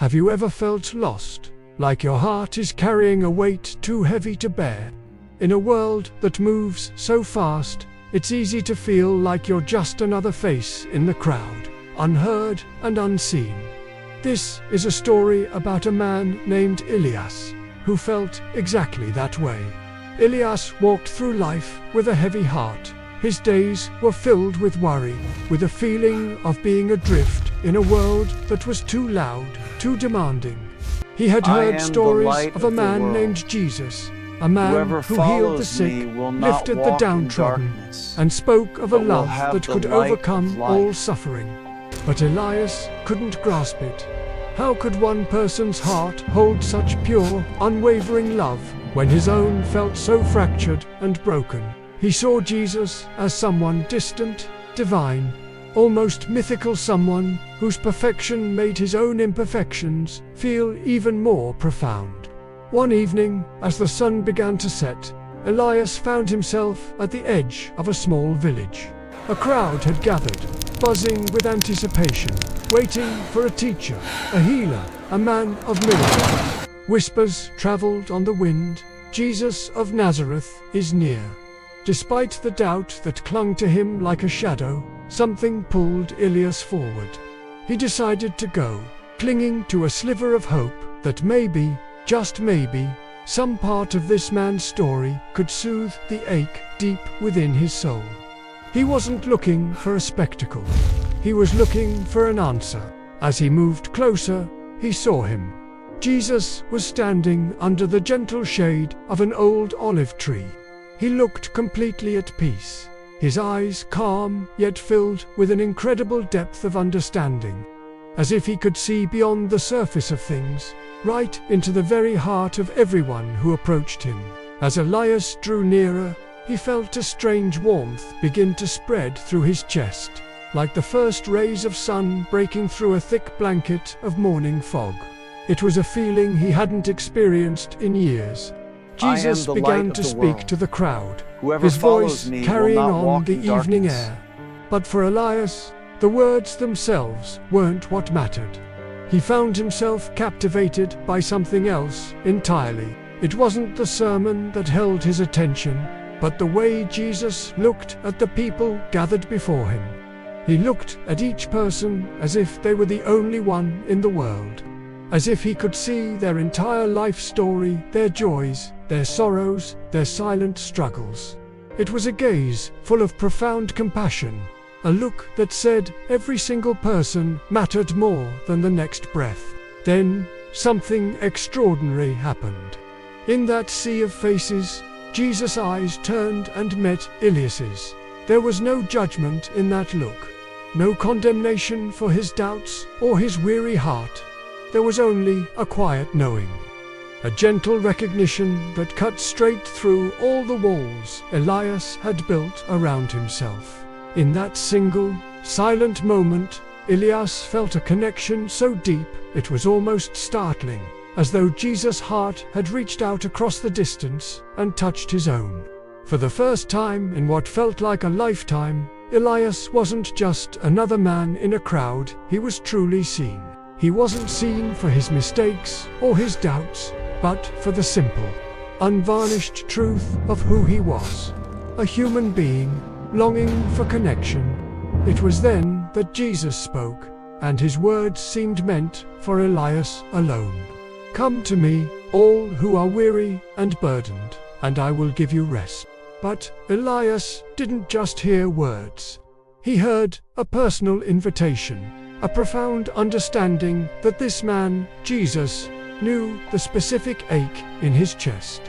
Have you ever felt lost, like your heart is carrying a weight too heavy to bear? In a world that moves so fast, it's easy to feel like you're just another face in the crowd, unheard and unseen. This is a story about a man named Elias, who felt exactly that way. Elias walked through life with a heavy heart. His days were filled with worry, with a feeling of being adrift in a world that was too loud, too demanding. He had heard stories of a man named Jesus, a man who healed the sick, lifted the downtrodden, and spoke of a love that could overcome all suffering. But Elias couldn't grasp it. How could one person's heart hold such pure, unwavering love when his own felt so fractured and broken? He saw Jesus as someone distant, divine, almost mythical, someone whose perfection made his own imperfections feel even more profound. One evening, as the sun began to set, Elias found himself at the edge of a small village. A crowd had gathered, buzzing with anticipation, waiting for a teacher, a healer, a man of miracles. Whispers traveled on the wind, "Jesus of Nazareth is near." Despite the doubt that clung to him like a shadow, something pulled Elias forward. He decided to go, clinging to a sliver of hope that maybe, just maybe, some part of this man's story could soothe the ache deep within his soul. He wasn't looking for a spectacle. He was looking for an answer. As he moved closer, he saw him. Jesus was standing under the gentle shade of an old olive tree. He looked completely at peace, his eyes calm yet filled with an incredible depth of understanding, as if he could see beyond the surface of things, right into the very heart of everyone who approached him. As Elias drew nearer, he felt a strange warmth begin to spread through his chest, like the first rays of sun breaking through a thick blanket of morning fog. It was a feeling he hadn't experienced in years. Jesus began to speak to the crowd, his voice carrying on the evening air. But for Elias, the words themselves weren't what mattered. He found himself captivated by something else entirely. It wasn't the sermon that held his attention, but the way Jesus looked at the people gathered before him. He looked at each person as if they were the only one in the world, as if he could see their entire life story, their joys, their sorrows, their silent struggles. It was a gaze full of profound compassion, a look that said every single person mattered more than the next breath. Then, something extraordinary happened. In that sea of faces, Jesus' eyes turned and met Elias's. There was no judgment in that look, no condemnation for his doubts or his weary heart. There was only a quiet knowing, a gentle recognition that cut straight through all the walls Elias had built around himself. In that single, silent moment, Elias felt a connection so deep it was almost startling, as though Jesus' heart had reached out across the distance and touched his own. For the first time in what felt like a lifetime, Elias wasn't just another man in a crowd, he was truly seen. He wasn't seen for his mistakes or his doubts, but for the simple, unvarnished truth of who he was. A human being, longing for connection. It was then that Jesus spoke, and his words seemed meant for Elias alone. "Come to me, all who are weary and burdened, and I will give you rest." But Elias didn't just hear words. He heard a personal invitation, a profound understanding that this man, Jesus, knew the specific ache in his chest.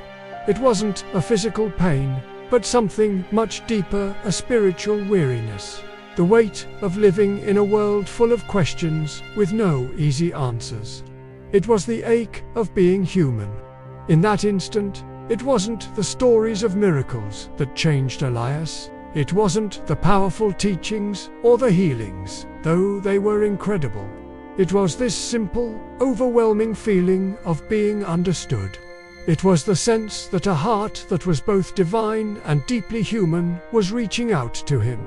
It wasn't a physical pain, but something much deeper, a spiritual weariness. The weight of living in a world full of questions with no easy answers. It was the ache of being human. In that instant, it wasn't the stories of miracles that changed Elias. It wasn't the powerful teachings or the healings, though they were incredible. It was this simple, overwhelming feeling of being understood. It was the sense that a heart that was both divine and deeply human was reaching out to him.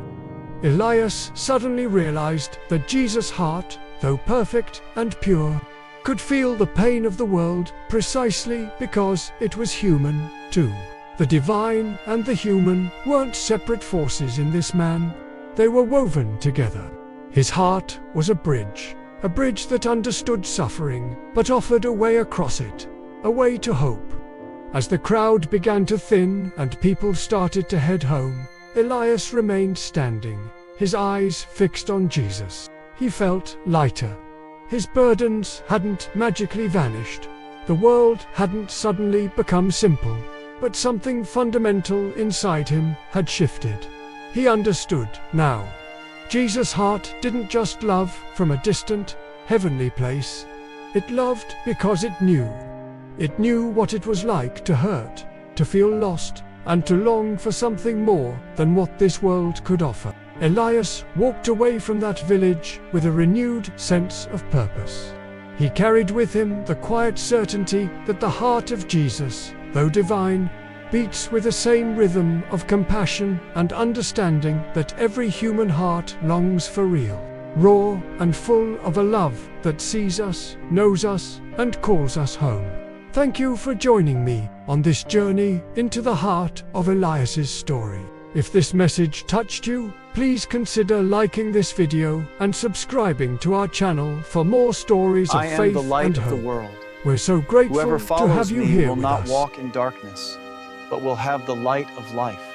Elias suddenly realized that Jesus' heart, though perfect and pure, could feel the pain of the world precisely because it was human, too. The divine and the human weren't separate forces in this man. They were woven together. His heart was a bridge that understood suffering, but offered a way across it, a way to hope. As the crowd began to thin and people started to head home, Elias remained standing, his eyes fixed on Jesus. He felt lighter. His burdens hadn't magically vanished. The world hadn't suddenly become simple, but something fundamental inside him had shifted. He understood now. Jesus' heart didn't just love from a distant, heavenly place. It loved because it knew. It knew what it was like to hurt, to feel lost, and to long for something more than what this world could offer. Elias walked away from that village with a renewed sense of purpose. He carried with him the quiet certainty that the heart of Jesus, though divine, beats with the same rhythm of compassion and understanding that every human heart longs for, real, raw, and full of a love that sees us, knows us, and calls us home. Thank you for joining me on this journey into the heart of Elias's story. If this message touched you, please consider liking this video and subscribing to our channel for more stories of faith and hope. I am the light of the world. We're so grateful Whoever to follows have you me here will with not us. walk in darkness, but will have the light of life.